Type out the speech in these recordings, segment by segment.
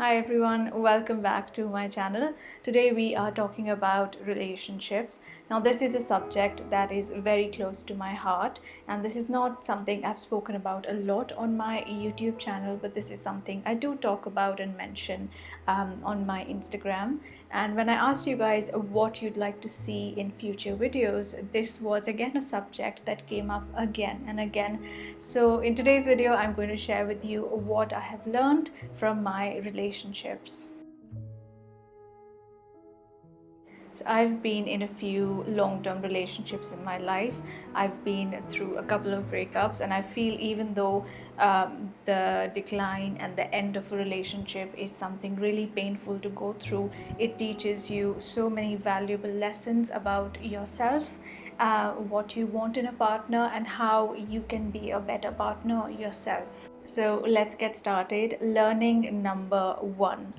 Hi everyone, welcome back to my channel. Today we are talking about relationships. Now this is a subject that is very close to my heart, and this is not something I've spoken about a lot on my YouTube channel, but this is something I do talk about and mention on my Instagram. And when I asked you guys what you'd like to see in future videos, this was again a subject that came up again and again. So in today's video, I'm going to share with you what I have learned from my relationships. So I've been in a few long-term relationships in my life. I've been through a couple of breakups, and I feel even though the decline and the end of a relationship is something really painful to go through, it teaches you so many valuable lessons about yourself, what you want in a partner, and how you can be a better partner yourself. So let's get started. Learning number one.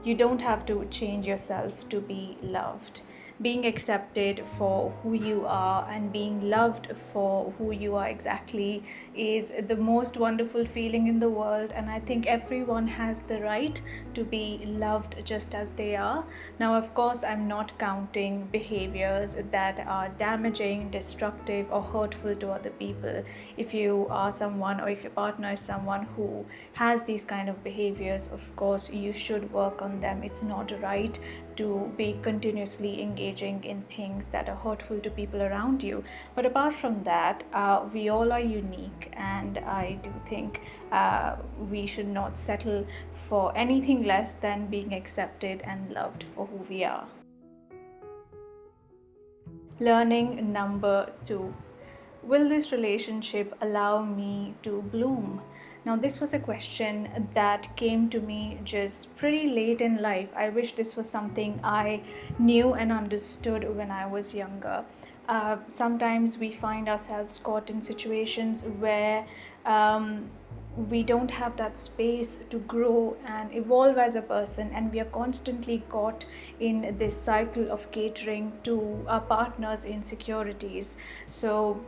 You don't have to change yourself to be loved. Being accepted for who you are and being loved for who you are exactly is the most wonderful feeling in the world, and I think everyone has the right to be loved just as they are. Now, of course, I'm not counting behaviors that are damaging, destructive, or hurtful to other people. If you are someone, or if your partner is someone who has these kind of behaviors, of course, you should work on them. It's not right to be continuously engaging in things that are hurtful to people around you. But apart from that, we all are unique, and I do think we should not settle for anything less than being accepted and loved for who we are. Learning number two. Will this relationship allow me to bloom? Now, this was a question that came to me just pretty late in life. I wish this was something I knew and understood when I was younger. Sometimes we find ourselves caught in situations where we don't have that space to grow and evolve as a person, and we are constantly caught in this cycle of catering to our partner's insecurities. So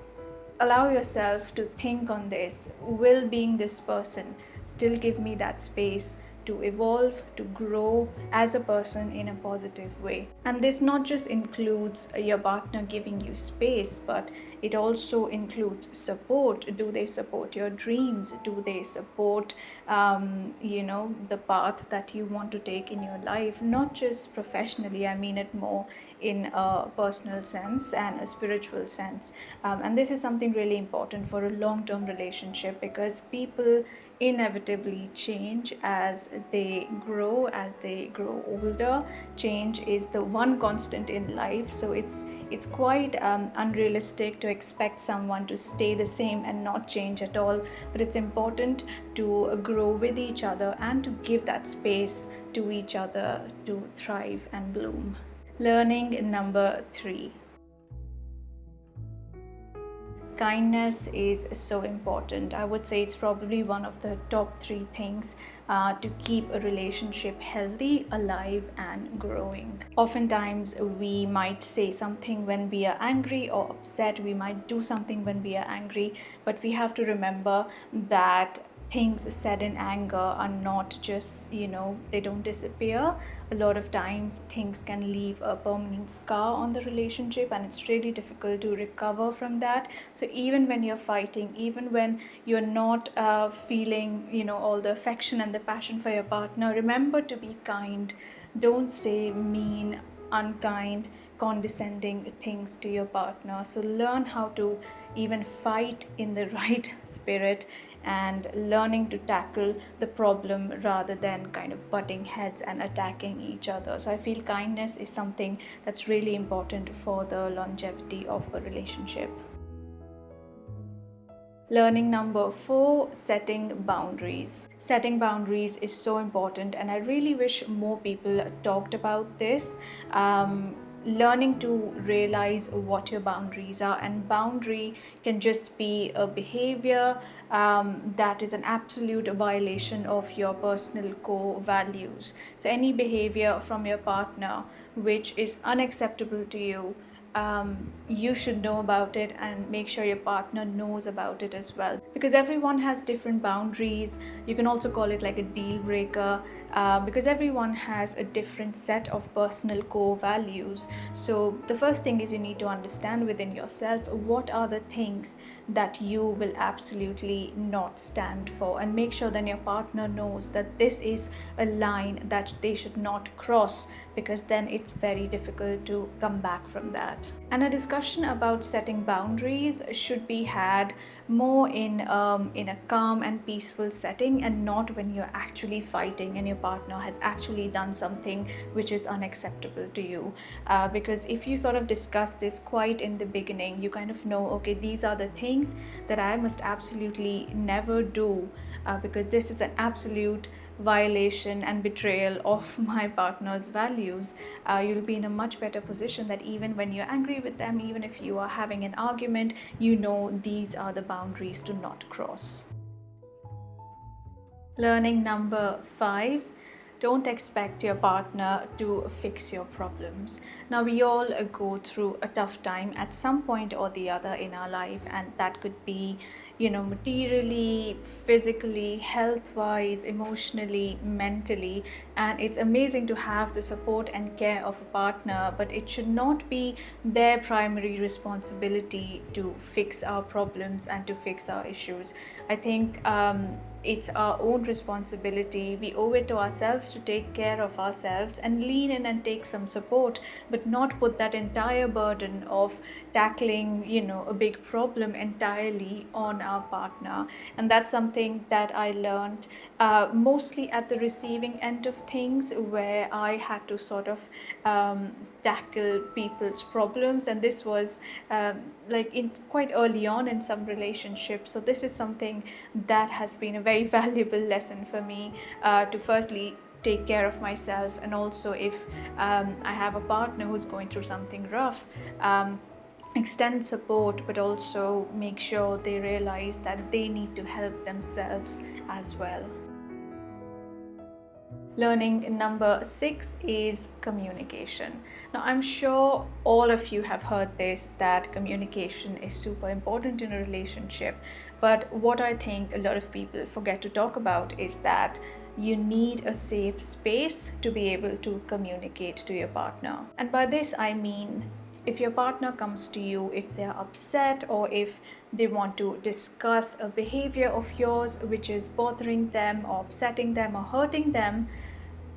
allow yourself to think on this. Will being this person still give me that space to evolve, to grow as a person in a positive way? And this not just includes your partner giving you space, but it also includes support. Do they support your dreams? Do they support the path that you want to take in your life? Not just professionally, I mean it more in a personal sense and a spiritual sense. And this is something really important for a long-term relationship, because people inevitably change as they grow older. Change is the one constant in life, so it's quite unrealistic to expect someone to stay the same and not change at all. But it's important to grow with each other and to give that space to each other to thrive and bloom. Learning number three. Kindness is so important. I would say it's probably one of the top three things to keep a relationship healthy, alive, and growing. Oftentimes, we might say something when we are angry or upset. We might do something when we are angry, but we have to remember that things said in anger are not just, they don't disappear. A lot of times things can leave a permanent scar on the relationship, and it's really difficult to recover from that. So even when you're fighting, even when you're not feeling all the affection and the passion for your partner, remember to be kind. Don't say mean, unkind, condescending things to your partner. So learn how to even fight in the right spirit, and learning to tackle the problem rather than kind of butting heads and attacking each other. So I feel kindness is something that's really important for the longevity of a relationship. Learning number four, setting boundaries. Setting boundaries is so important, and I really wish more people talked about this. Learning to realize what your boundaries are, and boundary can just be a behavior that is an absolute violation of your personal core values. So any behavior from your partner which is unacceptable to you, you should know about it, and make sure your partner knows about it as well, because everyone has different boundaries. You can also call it like a deal breaker, because everyone has a different set of personal core values. So the first thing is you need to understand within yourself what are the things that you will absolutely not stand for, and make sure then your partner knows that this is a line that they should not cross, because then it's very difficult to come back from that. And a discussion about setting boundaries should be had more in a calm and peaceful setting, and not when you're actually fighting and your partner has actually done something which is unacceptable to you. Because if you sort of discuss this quite in the beginning, you kind of know, okay, these are the things that I must absolutely never do, because this is an absolute violation and betrayal of my partner's values. You'll be in a much better position that even when you're angry with them, even if you are having an argument, you know these are the boundaries to not cross. Learning number 5: don't expect your partner to fix your problems. Now, we all go through a tough time at some point or the other in our life, and that could be, materially, physically, health wise, emotionally, mentally. And it's amazing to have the support and care of a partner, but it should not be their primary responsibility to fix our problems and to fix our issues. I think it's our own responsibility. We owe it to ourselves to take care of ourselves and lean in and take some support, but not put that entire burden of tackling, a big problem entirely on our partner. And that's something that I learned mostly at the receiving end of things, where I had to sort of tackle people's problems, and this was like in quite early on in some relationships. So this is something that has been a very valuable lesson for me, to firstly take care of myself, and also if I have a partner who's going through something rough, extend support, but also make sure they realize that they need to help themselves as well. Learning number 6 is communication. Now, I'm sure all of you have heard this, that communication is super important in a relationship. But what I think a lot of people forget to talk about is that you need a safe space to be able to communicate to your partner. And by this, I mean, if your partner comes to you, if they're upset, or if they want to discuss a behavior of yours which is bothering them or upsetting them or hurting them,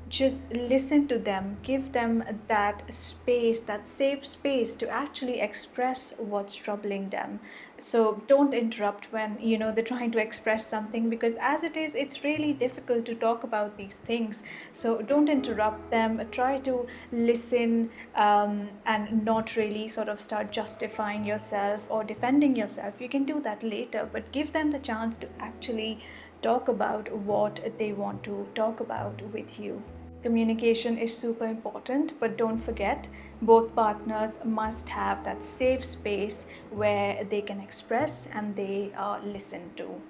just listen to them, give them that space, that safe space to actually express what's troubling them. So don't interrupt when they're trying to express something, because as it is, it's really difficult to talk about these things. So don't interrupt them. Try to listen, and not really sort of start justifying yourself or defending yourself. You can do that later, but give them the chance to actually talk about what they want to talk about with you. Communication is super important, but don't forget, both partners must have that safe space where they can express and they are listened to.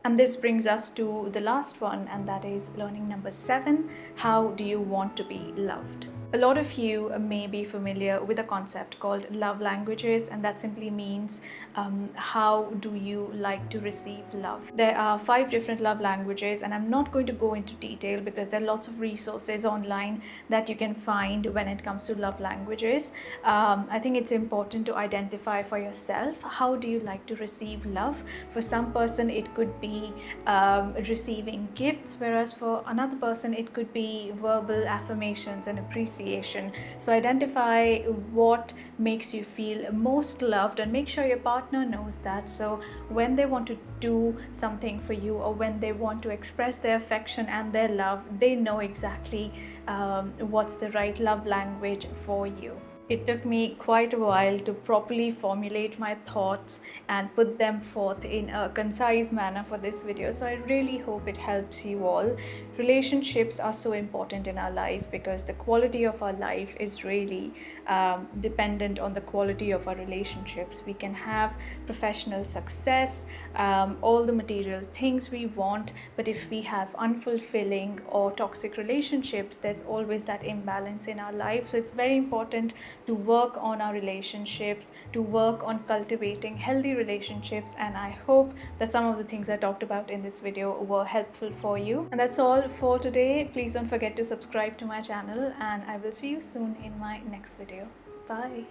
And this brings us to the last one, and that is learning number 7. How do you want to be loved? A lot of you may be familiar with a concept called love languages, and that simply means how do you like to receive love. There are 5 different love languages, and I'm not going to go into detail because there are lots of resources online that you can find when it comes to love languages. I think it's important to identify for yourself, how do you like to receive love. For some person it could be receiving gifts, whereas for another person it could be verbal affirmations and appreciation. So identify what makes you feel most loved, and make sure your partner knows that. So when they want to do something for you, or when they want to express their affection and their love, they know exactly what's the right love language for you. It took me quite a while to properly formulate my thoughts and put them forth in a concise manner for this video. So I really hope it helps you all. Relationships are so important in our life because the quality of our life is really dependent on the quality of our relationships. We can have professional success, all the material things we want, but if we have unfulfilling or toxic relationships, there's always that imbalance in our life. So it's very important to work on our relationships, to work on cultivating healthy relationships, and I hope that some of the things I talked about in this video were helpful for you. And that's all for today. Please don't forget to subscribe to my channel, and I will see you soon in my next video. Bye.